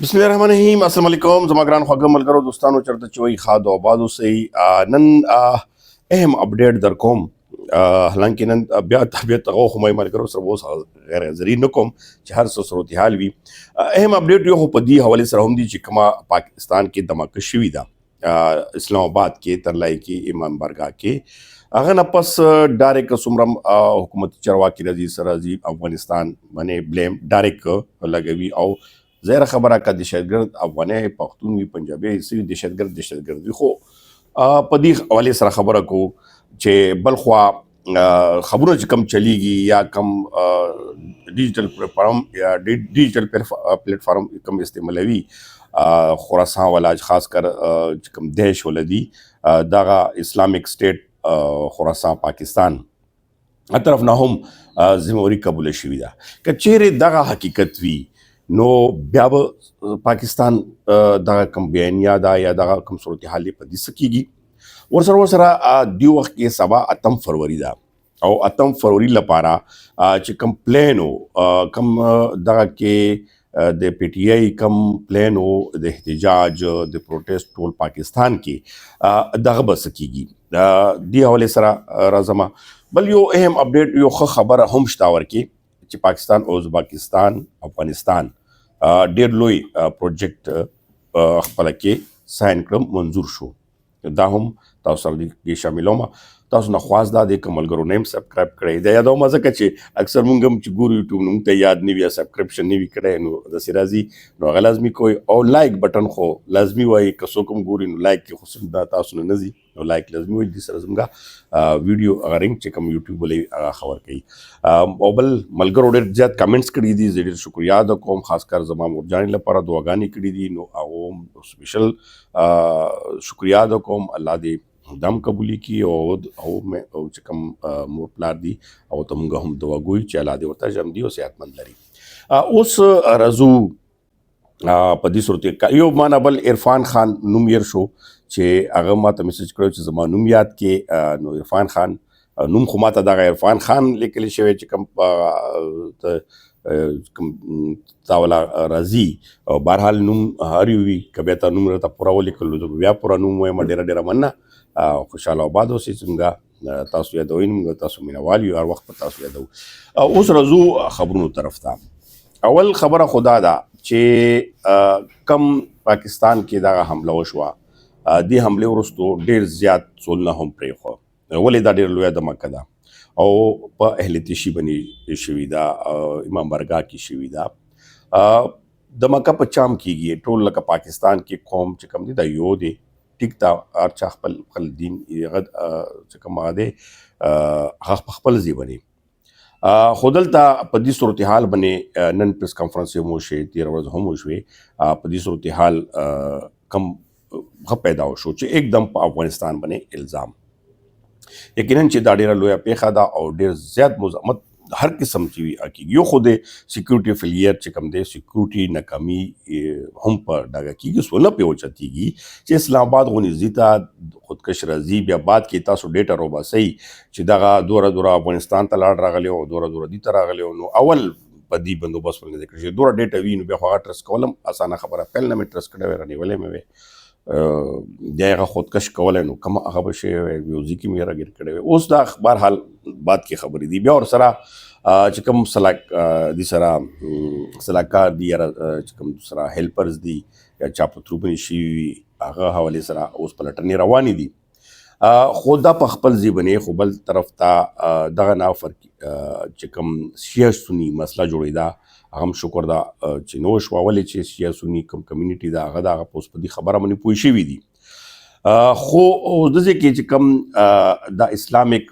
बिस्मिल्लाहिर्रहमानिर्रहीम अस्सलाम वालेकुम ज़मा ग्रान ख़वागम मलगरो दोस्तानो चरता चोई खाद आबादो से नन अहम अपडेट दर कोम हालांकि नन ब्या तबियत तगो खुमाई मलगरो सर वो गैर जरी नकोम हर सूरत हाल भी अहम अपडेट यो पदी हवाले सर हम दी चिकमा पाकिस्तान के दमकशी दा इस्लामाबाद के तरलाई के इमाम बरगा के अगर नपस डायरेक्ट सुमरम हुकूमत चरवा की रजी सरजी अफगानिस्तान मने ब्लेम डायरेक्ट लगवी और ज़ाहिर खबरा का दहशतगर्द अफगान पख्तून भी पंजाबी इसी दहशतगर्द खो पदी हवाले सर खबर को चे बलख्वा खबरों कम चलेगी या कम डिजिटल प्लेटफार्म या डिजिटल प्लेटफार्म कम इस्तेमालवी खुरासान वाला खासकर कम देश वलदी दागा इस्लामिक स्टेट खुरासान पाकिस्तान तरफ ना हम जिम्मेवारी कबूल शिविदा का चेहरे दागा हकीकत वी नो ब्याब पाकिस्तान दगा कम बयानिया दा या दगा कम सूरत हाल पदी सकीगी और सरा दियो वक्त के सबा अतम फरवरी दा और अतम फरवरी लपारा कम प्लान हो कम दगा के दे पीटीआई कम प्लान हो द एहतजाज द प्रोटेस्ट टोल पाकिस्तान की दगा बस सकीगी दी हवाले सरा रजमा बल यो अहम अपडेट यो खबर हम शतावर की पाकिस्तान और उज़्बेकिस्तान अफगानिस्तान डेर लोई प्रोजेक्ट खपल के साइन क्रम मंजूर शो दा हम तासर के शामिलोमा तास न ख्वाजदा दे कमल गरो नेम सब्सक्राइब करे दे यादो मजा कचे अक्सर मुंगम च गुरु यूट्यूब नु ते याद नहीं भी सब्सक्रिप्शन नहीं भी करे नो दसिराजी नो लाजमी कोई और लाइक बटन खो लाजमी वाई कसोकम गुरु नु लाइक के खुसम दा तास न नजी नो लाइक लाजमी वही दिस रजमगा वीडियो अगरिंग चेकम यूट्यूब बोले खबर कई ओबल मलगर ओडर ज्यादा कमेंट्स करी दी जेडर शुक्रिया द कोम खासकर जमा मुरजानी लपरा दुआगानी करी दी नो आगोम स्पेशल शुक्रिया द कोम अल्लाह दे दम कबूली की और मैं चकम मोर प्लार दी और तुम हम दुआ गोई चला दे होता जम दियो सेहतमंद लरी उस रजू पदी सूरत का यो माना बल इरफान खान नुमियर शो चे अगमा त मैसेज करो चे जमा नुमियात के नो इरफान खान नुम खुमाता दागा इरफान खान लेके शेवे चकम तावला रजी और बहरहाल नुम हरी हुई कबियता नुम रहता पूरा वो लिख लो जो व्या पूरा नुम है डेरा डेरा मन्ना खुशहाल आबाद हो सी चुंगा तासु यादो इन तासु मिना वाली और वक्त पर तासु यादो उस रजू खबरों तरफ था अवल खबर खुदा दा चे कम पाकिस्तान के दागा हमला हुआ दी हमले और तो डेर ज्याद सोलना हम प्रेखो वले दा डेर लोया धमाका दा और प अहलतिशी बनी शिविदा इमाम बरगा की शिविदा धमाका पचाम की गई टोल लका पाकिस्तान की कौम चकम दी दा योदे टिकता अर्चा खपल खल दिन गद चकम आदे खपल जी बनी खुदलता पदी सूरत हाल बने नन प्रेस कॉन्फ्रेंस मोशे 13 वर्ष हम हुए पदी सूरत हाल कम पैदा हो शो एकदम अफगानिस्तान बने इल्ज़ाम यकीनन चे दाडेरा लोया पेखादा और डेर ज्यादा मुजम्मत हर किस्म की की यो खुद सिक्योरिटी फेलियर चिकम दे सिक्योरिटी नाकामी हम पर डागा की सोना पे हो जाती की चे इस्लामाबाद को जीता खुदकश रजीब या बात की तासो डेटा रोबा सही चे दागा दोरा दोरा अफगानिस्तान तलाड़ रागले हो दोरा दोरा दी रागले हो नो अवल पदी बंदोबस्त में देखिए दोरा डेटा वी नु बेखवा ट्रस्ट कॉलम आसाना खबर पहले में ट्रस्ट करे रहने वाले में जाएगा खुदकश कवल नो कम खबशे म्यूजिक की मेरा गिर करे उस दा अखबार हाल बात की खबर दी ब्या और सरा चिकम सलाक दी सरा सलाकार दी या चिकम सरा हेल्पर्स दी या चापत्रुपनी शी आगा हवाले सरा उस पलटने रवानी दी खुदा पखपल जी बने खुबल तरफ ता दगा ना फर्क चिकम शिया सुनी मसला जोड़ीदा हम शुक्र दा चिनोश वावले चे शिया सुनी कम कम्युनिटी दा गदा पोस्पदी खबर मनी पुइशी भी दी खो दजे के चिकम दा इस्लामिक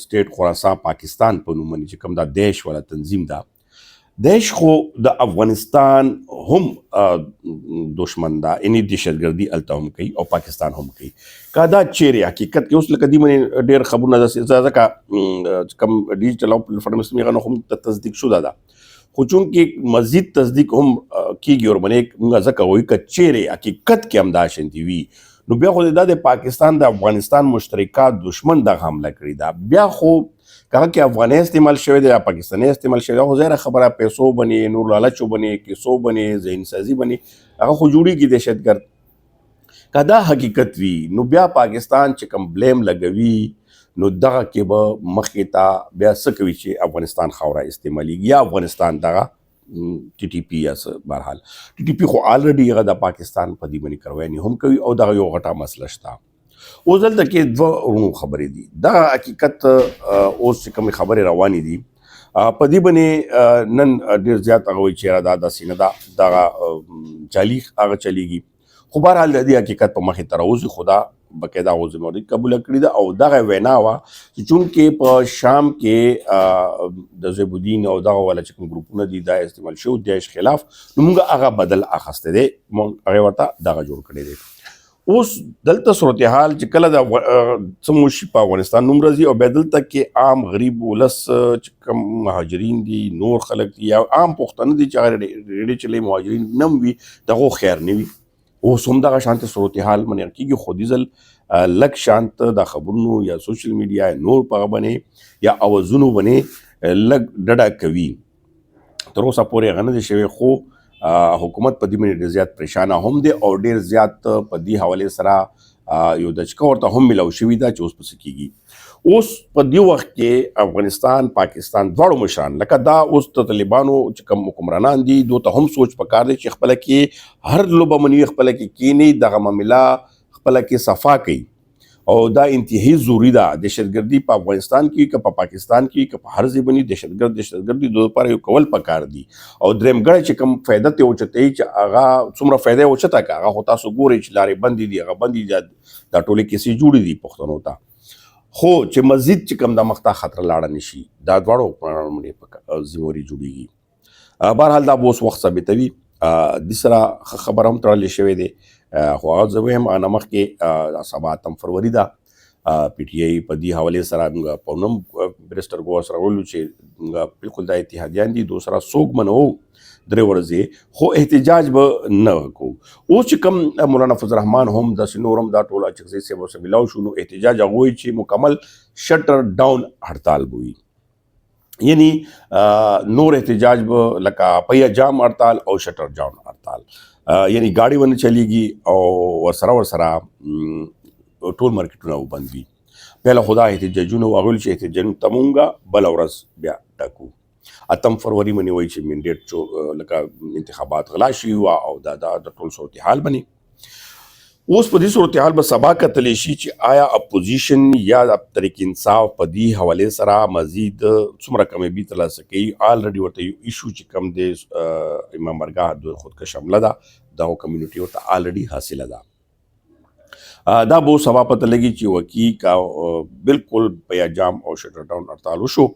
स्टेट खुरासान पाकिस्तान पनु मनी चिकम दा देश वाला तंजीम दा देश खो दा अफगानिस्तान हम दुश्मन दा इनी दहशतगर्दी अलता हम कई और पाकिस्तान हम कई कादा चेरे हकीकत के उस लकदी मने डेर खबर नजर से ज्यादा का कम डिजिटल प्लेटफॉर्म में हम तस्दीक शुदा दा चूँकि मजीद तस्दीक हम की और बने जका वही का चेहरे हकीकत के हमदाशन थी वी नु ब्या खुदा दे पाकिस्तान दा अफगानिस्तान मुश्तरका दुश्मन दा हमला करी दा ब्या खो کله کې افغاني استعمال شوی دی یا پاکستاني استعمال شوی دی خو ظاهره خبره پیسو بنې نور لالچو بنې کیسو بنې ذهن سازي بنې هغه خو جوړېږي دهشتګرد که دا حقیقت وي نو بیا پاکستان چې کوم بلیم لګوي نو دغه کې به مخکې ته بیا څه کوي چې افغانستان خاوره استعمالېږي یا افغانستان دغه ټي ټي پی یا څه بهرحال ټي ټي پی خو آلریډي هغه د پاکستان په دې باندې کروینې هم کوي او دغه یو غټه مسله شته اوس دلته کې دوه ورونو خبرې دي دا حقیقت اوس چې کومې خبرې روانې دي په دې باندې نن ډېر زیات هغه وایي چې دا داسې نه ده دغه چالي هغه چلیږي خو بهرحال د دې حقیقت په مخې ته راوځي خو دا باقاعده هغو ذمواري قبوله کړې ده او دغه وینا وه چې چونکې په شام کې د زیب الدین او دغه والا چې کوم ګروپونه دي دا استعمال شوي داعش خلاف نو موږ هغه بدل اخیستی دی موږ هغې ورته دغه جوړ کړی دی اوس دلته صورتحال چې کله د څه موشي په افغانستان نوم راځي او بیا دلته کې عام غریب ولس چې کوم مهاجرین دي نور خلک دي یا عام پښتانه دي چې هغه ډېرې چلې مهاجرین نه هم وي دغو خیر نه وي اوس هم دغه شانته صورتحال منع کېږي خو دې ځل لږ شانت د خبرونو یا سوشل میډیا نور په هغه باندې یا اوازونو باندې لږ ډډه کوي تر اوسه پورې هغه نه دی شوی خو حکومت په دې باندې ډېر زیات پریشانه هم دی او ډېر زیات په دې حوالې سره یو دچکه ورته هم ملاو شوي ده چې اوس په څه کېږي اوس په دې وخت کې افغانستان پاکستان دواړو مشران لکه دا اوس د طالبانو چې کوم حکمرانان دي دوی ته هم سوچ پکار دی چې خپله کې هر لوبه منوي خپله کې کینی دغه معامله خپله کې صفا کوي او دا انتهایی ضروری ده دهشتګردي په افغانستان کې که په پاکستان کې که په هر ځای باندې دهشتګردي د لپاره یو کول پکار دي او درېمګړی چې کوم فایده ترې اوچتوي چې هغه څومره فایده یې اوچته که هغه خو تاسو ګورئ چې لارې بندې دي هغه بندې دي دا ټولې کیسې جوړې دي پښتنو ته خو چې مزید چې کوم د مخته خطر لاړه نشي دا دواړو حکمرانانو باندې ذمواري جوړېږي بهرحال دا به اوس وخت ثابتوي دې سره ښه خبره هم تړلې شوې دی خو هغه زه وایم هغه نه مخکې سبا 8 فروری ده پی ټي آی په دې حوالې سره موږ په نوم برسټر ګوهر سره ویلو چې موږ بالکل دا اتحادیان دي دو سره څوک منو 3 ورځې خو احتجاج به نه کوو اوس چې کوم مولانا فضل الرحمن هم داسې نور هم دا ټول اچکزۍ صاحب ورسره ملاو شو نو احتجاج هغه وایي چې مکمل شټر ډاون هړتال به وي یعنی نور احتجاج به لکه پیا جام هړتال او شټر ډاون هړتال یعنی گاڑی ونه چلیږي او ورسره ټول مارکیټونه وبند وي بیا له خدا احتجاجونه وغویل چې احتجاجونه ته مونږ بله ورځ بیا ټاکو 8 فروری باندې وایي چې منډیټ لکه انتخابات غلا شوي وه او دا د ټول صورتحال باندې اوس په دې صورتحال به سبا کتلی شي چې آیا اپوزیشن یا تحریک انصاف په دې حوالې سره مزید څومره کامیابي ترلاسه کوي آلریډي ورته یو ایشو چې کوم دی امام برګاه د خودکش حمله ده دغو کمیونټي ورته آلریډي حاصله ده دا به سبا پته لګي چې وکي کا بالکل پیا جام او شټر ډاون هړتال وشو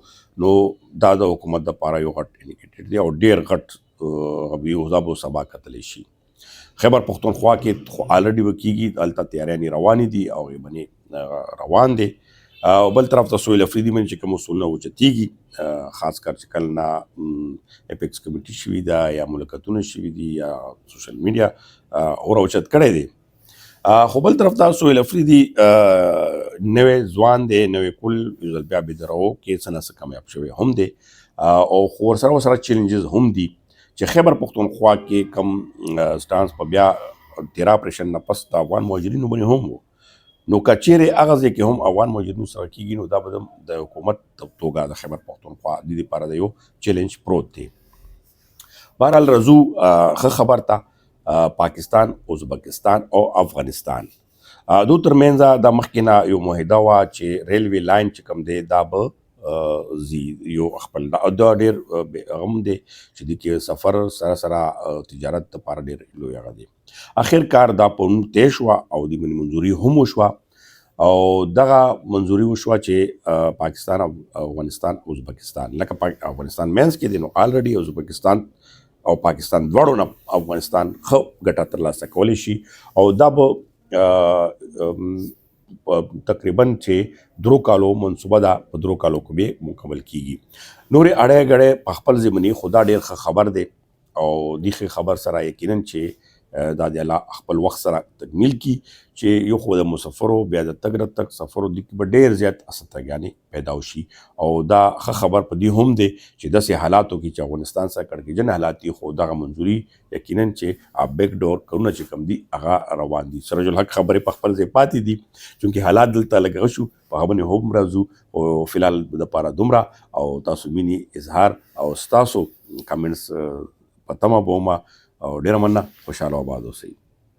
نو دا د حکومت دپاره یو غټ انډیکیټر دی او ډېر غټ یو دا به سبا کتلی شي خیبر پښتونخوا کې خو آلریډي به کېږي هلته تیاریانې روانې دي او هغې باندې روان دی او بل طرف ته سویل افریدي باندې چې کوم اصولونه اوچتېږي خاص کر چې کله نه اپیکس کمیټي شوي ده یا ملاقاتونه شوي دي یا سوشل میډیا اور اوچت کړی دی خو بل طرف ته سویل افریدي نوی ځوان دی نوی کل یو ځل بیا بېدرو کې څه نه څه کامیاب شوی هم دی او خو ورسره چیلنجز هم دي چې خیبر پښتونخوا کې کم سټانس په بیا 13 اپریشن نه پس د افغان مهاجرینو باندې هم و نو که چیرې هغه ځای کې هم افغان مهاجرینو سره کېږي نو دا به د حکومت توګه د خیبر پښتونخوا د دې لپاره د یو چیلنج پروت دی بهرحال رضو ښه خبر ته پاکستان ازبکستان او افغانستان دو ترمنځ د مخکې نه یو معاهده وه چې ریلوې لاین چې کوم دی دا به یو خپل دا ډېر غم دی چې د کې سفر سره تجارت لپاره ډېر لوی هغه دی اخر کار دا په نوم طی شوه او د باندې منظوري هم وشوه او دغه منظوري وشوه چې پاکستان افغانستان ازبکستان لکه افغانستان مینس کې دی نو آلریډي ازبکستان او پاکستان دواړو نه افغانستان ښه ګټه ترلاسه کولی شي او دا به تقریبا چې 3 کالو منصوبه ده په 3 کالو کې به مکمل کیږي نورې اړې ګړې په خپل ځای باندې خو دا ډېر ښه خبر دی او دې ښه خبر سره یقینا چې دا د الله خپل وخت سره تکمیل کی چې یو خو د مسافرو بیا د تګ راتګ سفرو د کې به ډېر زیات اسانتیاګانې پیدا وشي او دا ښه خبر په دې هم دی چې داسې حالاتو کې چې افغانستان سره کړکېچن حالات دي خو دغه منظوري یقینا چې بیک ډور کارونه چې کوم دي هغه روان دي. سراج الحق خبرې په خپل ځای پاتې دي چونکې حالات دلته لږ شو په هغه باندې هم راځو او فلحال دپاره دومره او تاسو مینې اظهار او ستاسو کمنټس په تمه به ومه او ډېره مننه خوشحاله او آباد اوسئ.